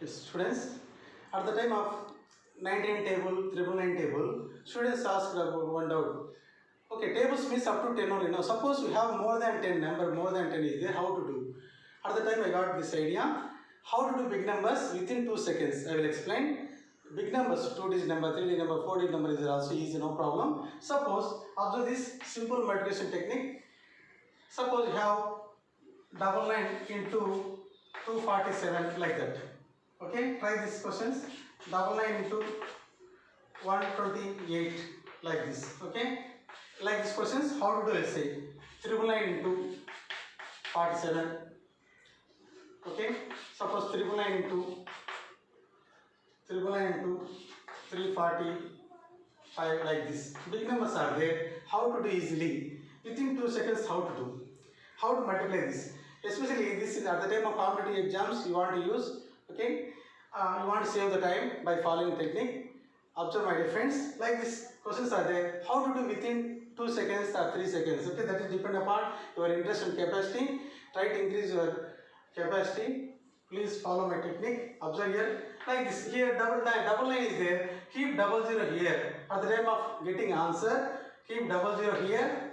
Yes, students, at the time of 99 table, 999 table, students asked about one doubt. Okay, tables means up to 10 only. Now, suppose we have more than 10 number, more than 10 is there, how to do? At the time I got this idea, how to do big numbers within 2 seconds. I will explain. Big numbers, 2-digit number, 3-digit number, 4-digit number is also easy, no problem. Suppose, observe this simple multiplication technique. Suppose you have 99 into 247 like that. Okay, try these questions. 99 into 128 like this. Okay, like these questions, how to do? Let's say 999 into 47. Okay, suppose 999 into 345 like this. Big numbers are there. How to do easily? Within 2 seconds, how to do? How to multiply this? Especially this is at the time of competitive exams you want to use. Okay, you want to save the time by following technique. Observe my dear friends. Like this questions are there. How to do within 2 seconds or 3 seconds? Okay, that is depend upon your interest and capacity. Try to increase your capacity. Please follow my technique. Observe here. Like this. Here double line is there. Keep 00 here. At the time of getting answer, keep 00 here.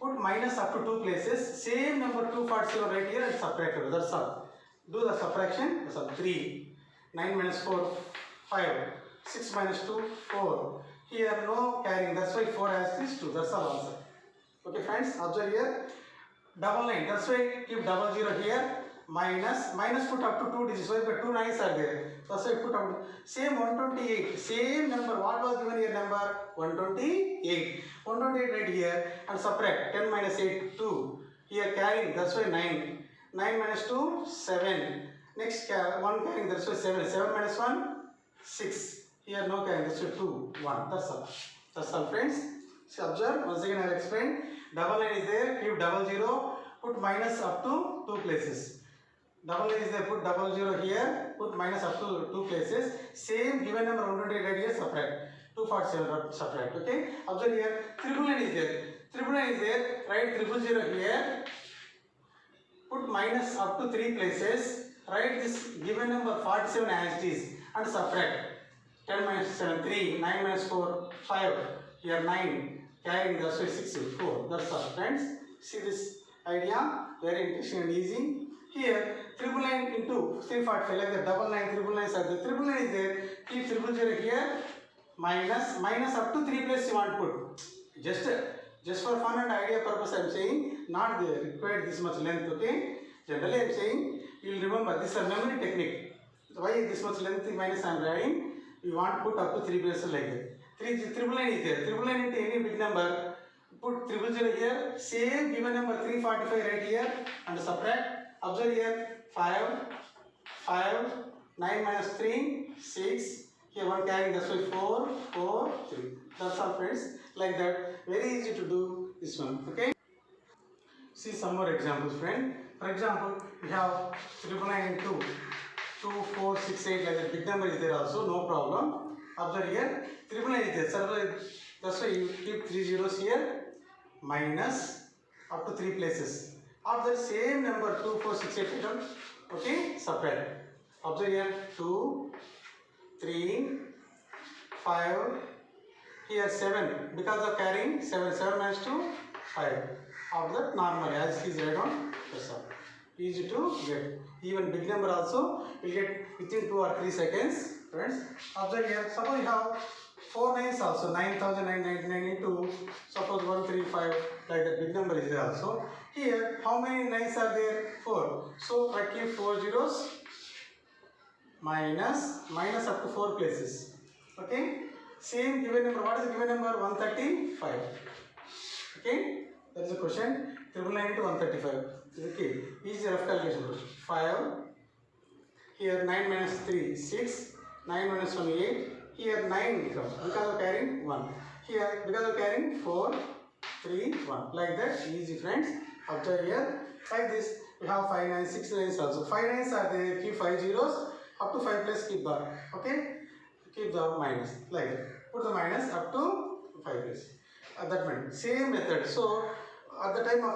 Put minus up to 2 places. Same number 240 right here and subtract it. That's all. Do the subtraction. That's all. 3. 9 minus 4, 5. 6 minus 2, 4. Here no carrying. That's why 4 has this 2. That's all answer. Okay friends. Observe here. 99. That's why keep 00 here. Minus put up to 2 digits. So if 2 9s are there. That's why put up same 128. Same number. What was given here number? 128. 128 right here and subtract 10 minus 8 2. Here carrying. That's why 9. 9 minus 2 7. Next 1 carrying. That's why 7. 7 minus 1 6. Here no carrying. That's why 2 1. That's all. That's all friends. So observe. Once again I will explain. 99 is there. Keep 00. Put minus up to 2 places. 99 is there, put 00 here, put minus up to 2 places. Same given number 128 right here, subtract. 247 subtract. Okay. Observe here, 999 is there. 999 is there, write 000 here. Put minus up to 3 places. Write this given number 47 as it is and subtract. 10 minus 7, 3. 9 minus 4, 5. Here 9. Carrying that's why 6, 4. That's all friends. See this idea, very interesting and easy. Here 999 into 345 like the 99 are there. 999 is there. Keep 000 here. Minus up to 3 places you want to put. Just for fun and idea purpose I am saying. Not required this much length. Okay. Generally I am saying you will remember this is a memory technique. Why this much length minus I am writing? You want to put up to 3 places like that. 999 is there. 999 into any big number. Put 000 here. Same given number 345 right here and subtract. Observe here 5, 9 minus 3, 6. Here 1 carrying, that's why 4, 4, 3. That's all friends. Like that. Very easy to do this one. Okay. See some more examples friend. For example, we have 999 into 2468 like that. Big number is there also. No problem. Observe here 999 is there. That's why you keep 3 zeros here. Minus up to 3 places. Of the same number 2468 items, okay, subtract. Observe here 2, 3, 5, here 7. Because of carrying 7, 7 minus 2, 5. Of that normally as it is right on, that's all. Easy to get. Even big number also will get within 2 or 3 seconds, friends. Observe here, suppose you have 4 9s also, 9,999 into suppose 135 like that big number is there also. Here how many 9s are there? 4. So I keep 4 zeros minus up to 4 places. Okay. Same given number. What is the given number? 135. Okay. That is the question. 999 into 135. This is the key. Easy rough calculation. 5. Here 9 minus 3 6. 9 minus 1 8. Here 9 becomes because of carrying 1. Here because of carrying 4, 3, 1. Like that, easy friends. Observe here. Like this, we have 5 9, 6 9s also. 5 9s are there. Keep 5 zeros. Up to 5 plus keep bar. Okay. Keep the minus. Like that. Put the minus up to 5 plus. That meant same method. So at the time of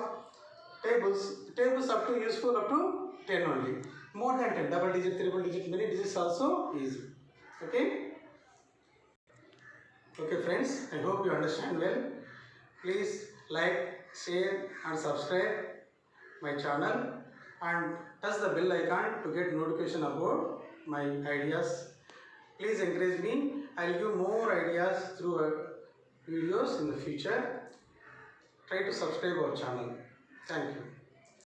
tables up to useful up to 10 only. more than 10, double digit, triple digit, many digits also easy. Okay. Okay friends, I hope you understand well. Please like, share and subscribe my channel and touch the bell icon to get notification about my ideas. Please encourage me. I will give more ideas through videos in the future. Try to subscribe our channel. Thank you.